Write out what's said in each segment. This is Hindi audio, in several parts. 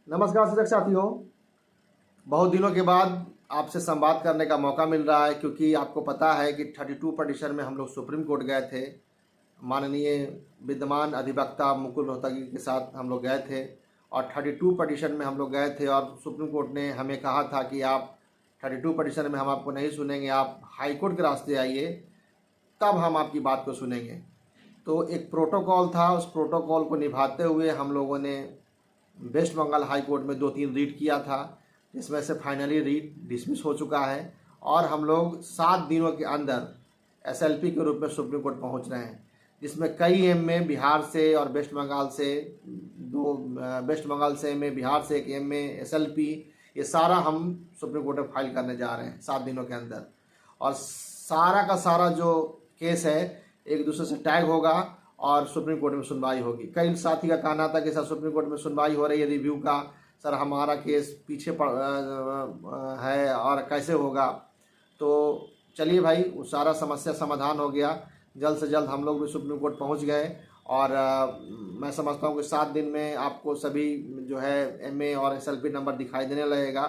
नमस्कार शिक्षक साथियों। बहुत दिनों के बाद आपसे संवाद करने का मौका मिल रहा है, क्योंकि आपको पता है कि 32 पटिशन में हम लोग सुप्रीम कोर्ट गए थे। माननीय विद्यमान अधिवक्ता मुकुल रोहतगी के साथ हम लोग गए थे और 32 पटिशन में हम लोग गए थे और सुप्रीम कोर्ट ने हमें कहा था कि आप 32 पटिशन में हम आपको नहीं सुनेंगे, आप हाई कोर्ट के रास्ते आइए, तब हम आपकी बात को सुनेंगे। तो एक प्रोटोकॉल था, उस प्रोटोकॉल को निभाते हुए हम लोगों ने वेस्ट बंगाल हाई कोर्ट में 2-3 रीट किया था, जिसमें से फाइनली रीट डिसमिस हो चुका है और हम लोग 7 दिनों के अंदर एसएलपी के रूप में सुप्रीम कोर्ट पहुंच रहे हैं, जिसमें कई एमए बिहार से और वेस्ट बंगाल से, वेस्ट बंगाल से एमए, बिहार से एक एमए, एसएलपी, ये सारा हम सुप्रीम कोर्ट में फाइल करने जा रहे हैं 7 दिनों के अंदर। और सारा का सारा जो केस है एक दूसरे से टैग होगा और सुप्रीम कोर्ट में सुनवाई होगी। कई साथी का कहना था कि सर सुप्रीम कोर्ट में सुनवाई हो रही है रिव्यू का, सर हमारा केस पीछे है और कैसे होगा। तो चलिए भाई, वो सारा समस्या समाधान हो गया। जल्द से जल्द हम लोग भी सुप्रीम कोर्ट पहुंच गए और मैं समझता हूं कि 7 दिन में आपको सभी जो है एमए और एसएलपी नंबर दिखाई देने लगेगा।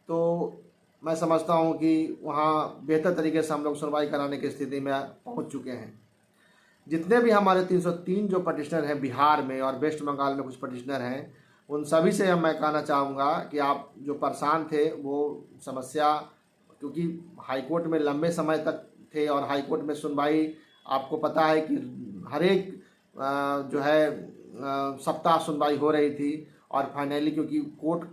तो मैं समझता हूं कि वहाँ बेहतर तरीके से हम लोग सुनवाई कराने की स्थिति में पहुँच चुके हैं। जितने भी हमारे 303 जो पटिशनर हैं बिहार में और वेस्ट बंगाल में कुछ पटिशनर हैं, उन सभी से मैं कहना चाहूँगा कि आप जो परेशान थे वो समस्या, क्योंकि हाई कोर्ट में लंबे समय तक थे और हाई कोर्ट में सुनवाई आपको पता है कि हर एक जो है सप्ताह सुनवाई हो रही थी और फाइनली क्योंकि कोर्ट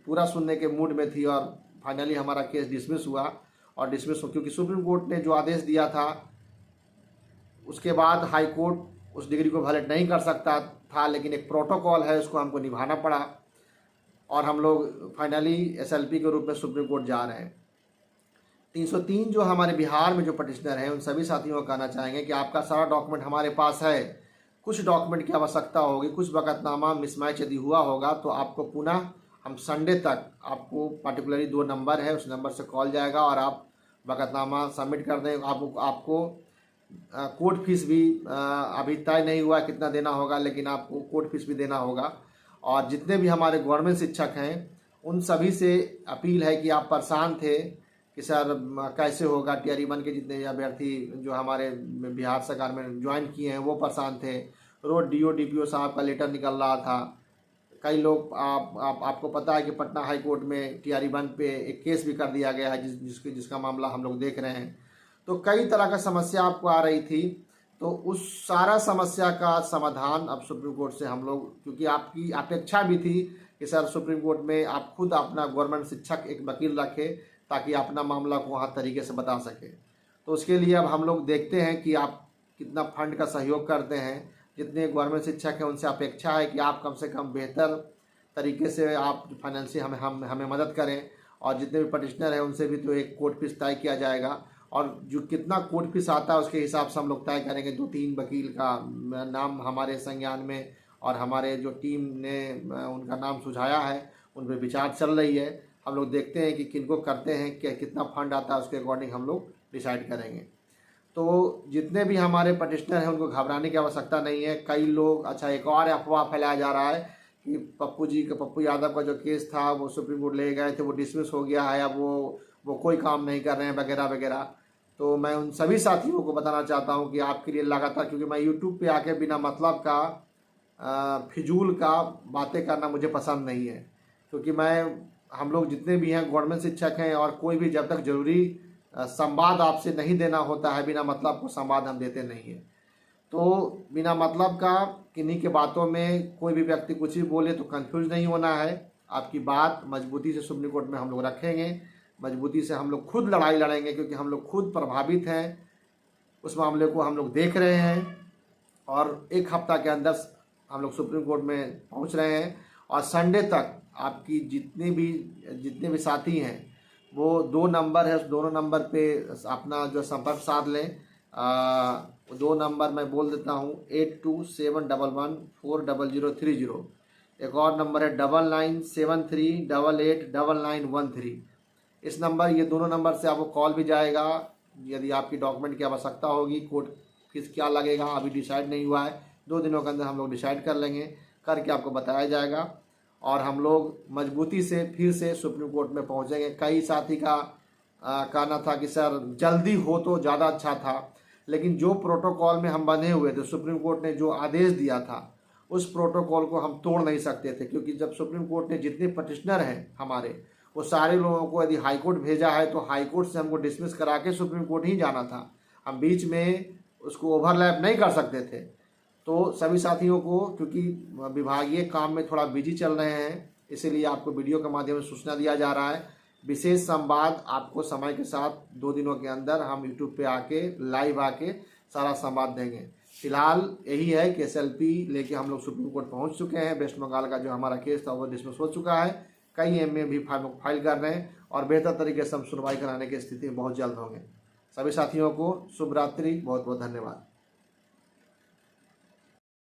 पूरा सुनने के मूड में थी और फाइनली हमारा केस डिसमिस हुआ। और डिसमिस क्योंकि सुप्रीम कोर्ट ने जो आदेश दिया था उसके बाद हाई कोर्ट उस डिग्री को वैलिड नहीं कर सकता था, लेकिन एक प्रोटोकॉल है, उसको हमको निभाना पड़ा और हम लोग फाइनली एसएलपी के रूप में सुप्रीम कोर्ट जा रहे हैं। 303 जो हमारे बिहार में जो पटिशनर हैं उन सभी साथियों को कहना चाहेंगे कि आपका सारा डॉक्यूमेंट हमारे पास है। कुछ डॉक्यूमेंट की आवश्यकता होगी, कुछ वक़्तनामा मिसमैच यदि हुआ होगा तो आपको पुनः हम संडे तक, आपको पार्टिकुलरली 2 नंबर है, उस नंबर से कॉल जाएगा और आप वक़्तनामा सबमिट कर दें। आपको कोर्ट फीस भी अभी तय नहीं हुआ कितना देना होगा, लेकिन आपको कोर्ट फीस भी देना होगा। और जितने भी हमारे गवर्नमेंट शिक्षक हैं उन सभी से अपील है कि आप परेशान थे कि सर कैसे होगा, टीआरई 1 के जितने अभ्यर्थी जो हमारे बिहार सरकार में ज्वाइन किए हैं वो परेशान थे। रोज डीओ डीपीओ साहब का लेटर निकल रहा था। कई लोग आपको पता है कि पटना हाई कोर्ट में टीआरई 1 पे एक केस भी कर दिया गया है, जिसका मामला हम लोग देख रहे हैं। तो कई तरह का समस्या आपको आ रही थी, तो उस सारा समस्या का समाधान अब सुप्रीम कोर्ट से हम लोग, क्योंकि आपकी अपेक्षा भी थी कि सर सुप्रीम कोर्ट में आप खुद अपना गवर्नमेंट शिक्षक एक वकील रखें ताकि अपना मामला को वहाँ तरीके से बता सके। तो उसके लिए अब हम लोग देखते हैं कि आप कितना फंड का सहयोग करते हैं। जितने गवर्नमेंट शिक्षक हैं उनसे अपेक्षा है कि आप कम से कम बेहतर तरीके से आप फाइनेंशियल हमें मदद करें। और जितने भी पटिशनर हैं उनसे भी तो एक कोर्ट फीस तय किया जाएगा और जो कितना कोर्ट फीस आता है उसके हिसाब से हम लोग तय करेंगे। 2-3 वकील का नाम हमारे संज्ञान में और हमारे जो टीम ने उनका नाम सुझाया है उन पर विचार चल रही है। हम लोग देखते हैं कि किनको करते हैं, क्या कितना फंड आता है, उसके अकॉर्डिंग हम लोग डिसाइड करेंगे। तो जितने भी हमारे पटिशनर हैं उनको घबराने की आवश्यकता नहीं है। कई लोग, अच्छा एक और अफवाह फैलाया जा रहा है कि पप्पू यादव का जो केस था वो सुप्रीम कोर्ट ले गए थे, वो डिसमिस हो गया है, अब वो कोई काम नहीं कर रहे हैं वगैरह वगैरह। तो मैं उन सभी साथियों को बताना चाहता हूं कि आपके लिए लगातार, क्योंकि मैं यूट्यूब पे आके बिना मतलब का फिजूल का बातें करना मुझे पसंद नहीं है, क्योंकि हम लोग जितने भी हैं गवर्नमेंट शिक्षक हैं और कोई भी जब तक जरूरी संवाद आपसे नहीं देना होता है, बिना मतलब को संवाद हम देते नहीं है। तो बिना मतलब का किन्हीं के बातों में कोई भी व्यक्ति कुछ भी बोले तो कंफ्यूज नहीं होना है। आपकी बात मजबूती से सुप्रीम कोर्ट में हम लोग रखेंगे, मजबूती से हम लोग खुद लड़ाई लड़ेंगे, क्योंकि हम लोग खुद प्रभावित हैं, उस मामले को हम लोग देख रहे हैं और एक हफ्ता के अंदर हम लोग सुप्रीम कोर्ट में पहुंच रहे हैं। और संडे तक आपकी जितने भी साथी हैं वो 2 नंबर है, उस दोनों नंबर पे अपना जो संपर्क साध लें। 2 नंबर मैं बोल देता हूँ, 8271140030। एक और नंबर है 9973889913। इस नंबर, ये दोनों नंबर से आपको कॉल भी जाएगा यदि आपकी डॉक्यूमेंट की आवश्यकता होगी। कोर्ट फीस क्या लगेगा अभी डिसाइड नहीं हुआ है, 2 दिनों के अंदर हम लोग डिसाइड कर लेंगे, करके आपको बताया जाएगा। और हम लोग मजबूती से फिर से सुप्रीम कोर्ट में पहुंचेंगे। कई साथी का कहना था कि सर जल्दी हो तो ज़्यादा अच्छा था, लेकिन जो प्रोटोकॉल में हम बंधे हुए थे, सुप्रीम कोर्ट ने जो आदेश दिया था उस प्रोटोकॉल को हम तोड़ नहीं सकते थे, क्योंकि जब सुप्रीम कोर्ट ने जितने पटिशनर हैं हमारे वो सारे लोगों को यदि हाई कोर्ट भेजा है तो हाई कोर्ट से हमको डिसमिस करा के सुप्रीम कोर्ट ही जाना था। हम बीच में उसको ओवरलैप नहीं कर सकते थे। तो सभी साथियों को, क्योंकि विभागीय काम में थोड़ा बिजी चल रहे हैं, इसीलिए आपको वीडियो के माध्यम से सूचना दिया जा रहा है। विशेष संवाद आपको समय के साथ 2 दिनों के अंदर हम यूट्यूब पे आके लाइव आके सारा संवाद देंगे। फिलहाल यही है कि SLP लेके हम लोग सुप्रीम कोर्ट पहुंच चुके हैं। वेस्ट बंगाल का जो हमारा केस था वो डिसमिस हो चुका है। कई MA भी फाइल कर रहे हैं और बेहतर तरीके से हम सुनवाई कराने की स्थिति में बहुत जल्द होंगे। सभी साथियों को शुभ रात्रि, बहुत बहुत धन्यवाद।